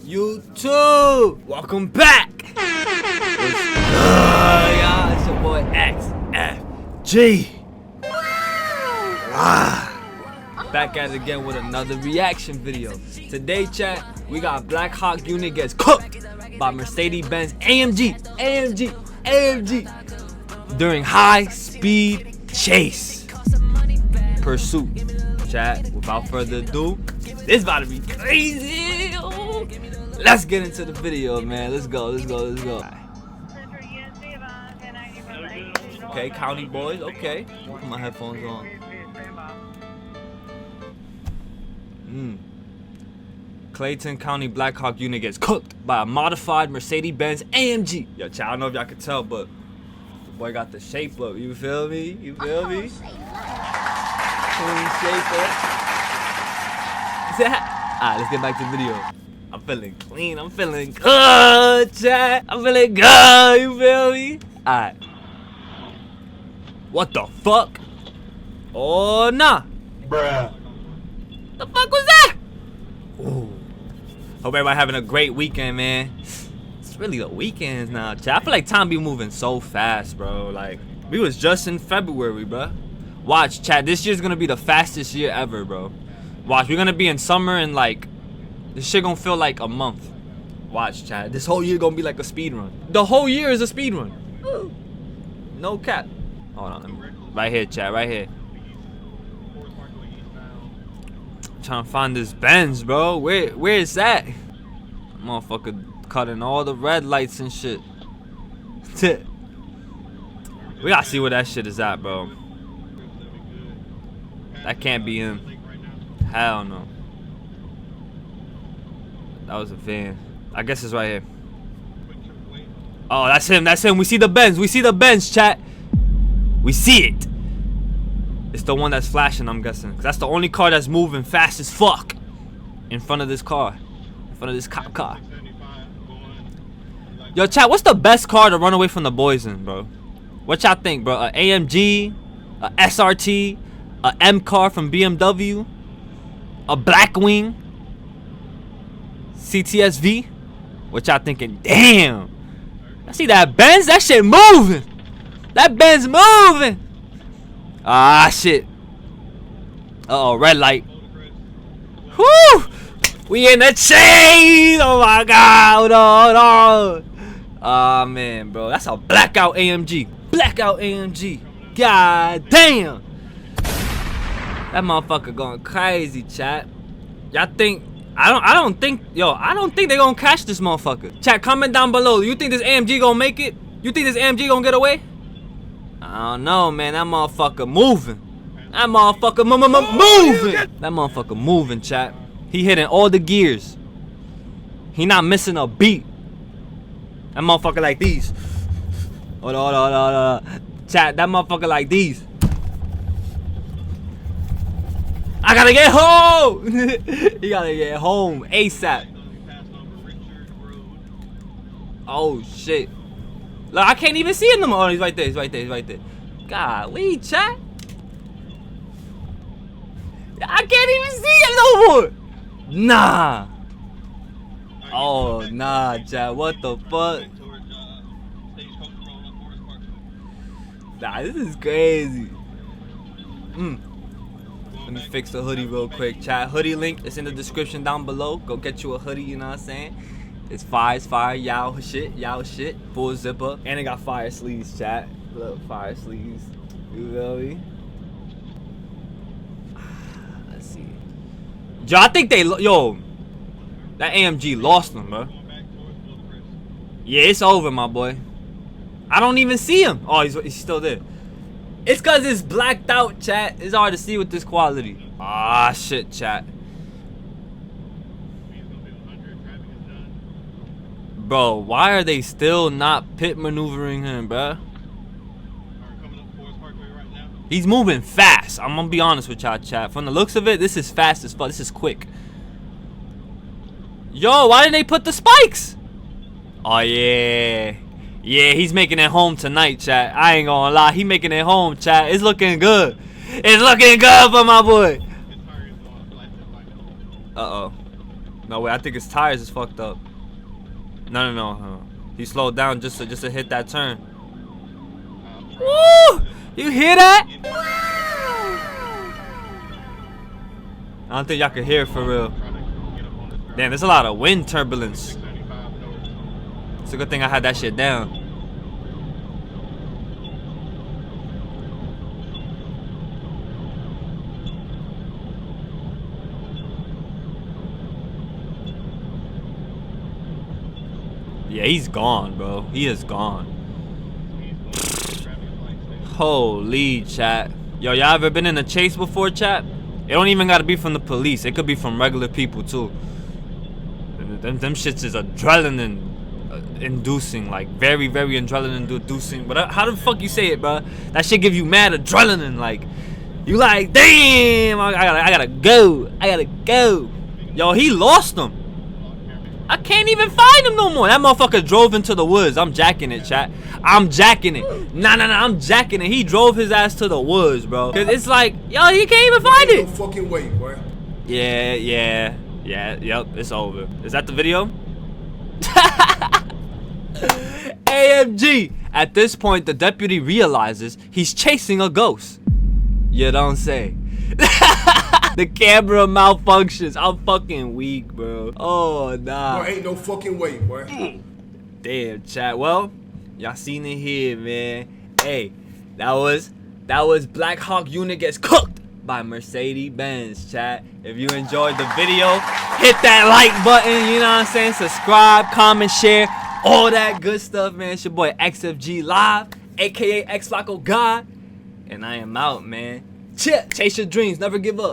YouTube, welcome back. What's good, y'all? It's your boy XFG. Back at it again with another reaction video. Today, chat, we got Blackhawk unit gets cooked by Mercedes-Benz AMG during high-speed chase pursuit. Chat, without further ado, this about to be crazy. Let's get into the video, man. Let's go. Okay, county boys. Okay, put my headphones on. Clayton County Blackhawk unit gets cooked by a modified Mercedes-Benz AMG. Yo, chat, I don't know if y'all can tell, but the boy got the shape up. You feel me? You feel me? Clean shape up. Alright, let's get back to the video. I'm feeling clean. I'm feeling good, chat. I'm feeling good. You feel me? Alright. What the fuck? Oh, nah. Bruh. The fuck was that? Ooh. Hope everybody having a great weekend, man. It's really the weekends now, chat. I feel like time be moving so fast, bro. Like, we was just in February, bro. Watch, chat. This year's gonna be the fastest year ever, bro. Watch, we're gonna be in summer and like, this shit gonna feel like a month. Watch, chat. This whole year gonna be like a speed run. The whole year is a speed run. Ooh. No cap. Hold on, right here, chat. Right here. Trying to find this Benz, bro. Where is that? Motherfucker cutting all the red lights and shit. We gotta see where that shit is at, bro. That can't be him. Hell no. That was a van. I guess it's right here. Oh, that's him. That's him. We see the Benz. We see the Benz, chat. We see it. It's the one that's flashing, I'm guessing. 'Cause that's the only car that's moving fast as fuck in front of this car. In front of this cop car. Yo, chat, what's the best car to run away from the boys in, bro? What y'all think, bro? A AMG? A SRT? A M car from BMW? A Blackwing? CTSV? What y'all thinking? Damn! I see that Benz? That shit moving! That Benz moving! Ah, shit. Uh-oh, red light. Whoo! We in the chase! Oh my god! Hold on. Ah, man, bro. That's a blackout AMG. Blackout AMG. God damn! That motherfucker going crazy, chat. Y'all think... I don't think they gonna catch this motherfucker. Chat, comment down below. You think this AMG gonna make it? You think this AMG gonna get away? I don't know, man. That motherfucker moving. That motherfucker moving. That motherfucker moving, chat. He hitting all the gears. He not missing a beat. That motherfucker like these. Hold on. Chat, that motherfucker like these. I gotta get home. He gotta get home ASAP. Oh shit. Look, I can't even see him no more. Oh, he's right there. He's right there. Golly, chat. I can't even see him no more. Nah. Oh, nah, chat. What the fuck? Nah, this is crazy. Let me fix the hoodie real quick, chat. Hoodie link is in the description down below. Go get you a hoodie, you know what I'm saying? It's fire, y'all shit, full zipper, and it got fire sleeves, chat. Look, fire sleeves. You feel me? Let's see. Yo, I think that AMG lost them, bro. Yeah, it's over, my boy. I don't even see him. Oh, he's still there. It's cause it's blacked out, chat. It's hard to see with this quality. Ah, shit, chat. Bro, why are they still not pit maneuvering him, bro? He's moving fast. I'm gonna be honest with y'all, chat. From the looks of it, this is fast as fuck. This is quick. Yo, why didn't they put the spikes? Oh, yeah. Yeah, he's making it home tonight, chat. I ain't gonna lie. He making it home, chat. It's looking good. It's looking good for my boy. Uh-oh. No way, I think his tires is fucked up. No. He slowed down just to hit that turn. Woo! You hear that? I don't think y'all can hear it for real. Damn, there's a lot of wind turbulence. It's a good thing I had that shit down. Yeah, he's gone, bro. He is gone. Holy chat. Yo, y'all ever been in a chase before, chat? It don't even gotta be from the police. It could be from regular people too. Them shits is adrenaline inducing, like very adrenaline inducing. But how the fuck you say it, bro? That shit give you mad adrenaline. Like you like, damn, I gotta go. Yo, he lost him. I can't even find him no more. That motherfucker drove into the woods. I'm jacking it, chat. I'm jacking it. Nah, I'm jacking it. He drove his ass to the woods, bro. Cause it's like, yo, you can't even find it. No fucking way, boy. Yep, it's over. Is that the video? AMG. At this point, the deputy realizes he's chasing a ghost. You don't say. The camera malfunctions. I'm fucking weak, bro. Oh, nah. Boy, ain't no fucking way, boy. Damn, chat. Well, y'all seen it here, man. Hey, that was Blackhawk unit gets cooked by Mercedes-Benz, chat. If you enjoyed the video, hit that like button, you know what I'm saying? Subscribe, comment, share, all that good stuff, man. It's your boy XFGlive, aka XFLACKOGOD. And I am out, man. Chase your dreams, never give up.